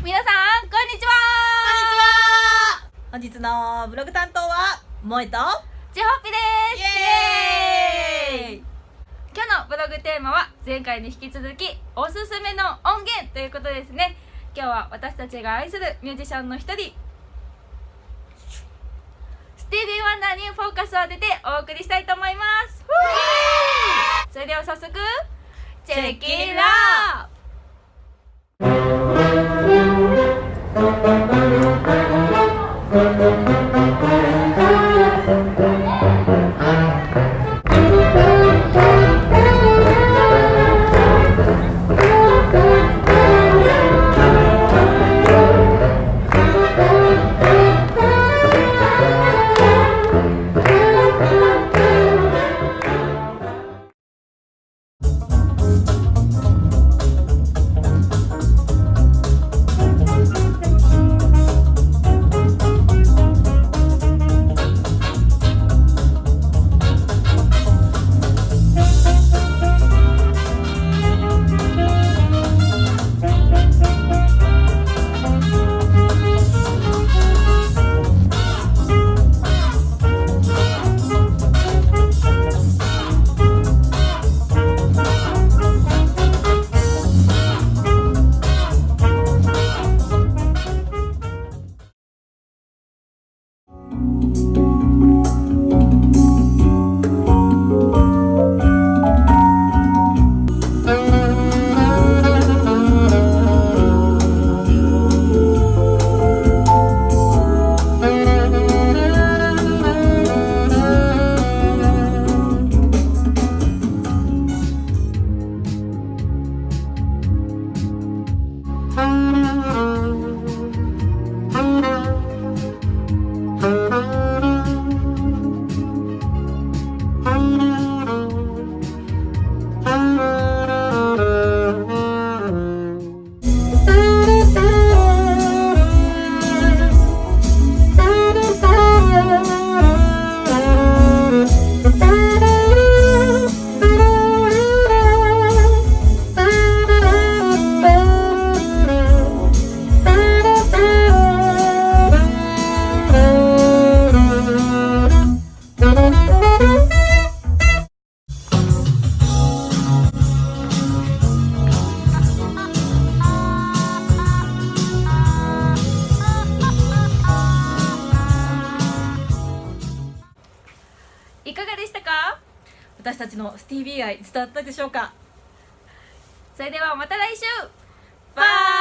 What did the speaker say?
皆さんこんにちは。本日のブログ担当は萌えとちほっぴです。イエーイ。今日のブログテーマは前回に引き続きおすすめの音源ということですね。今日は私たちが愛するミュージシャンの一人スティービーワンダーにフォーカスを当ててお送りしたいと思います。それでは早速チェッキーラー。いかがでしたか？私たちのスティービー愛伝わったでしょうか？それではまた来週。バイ。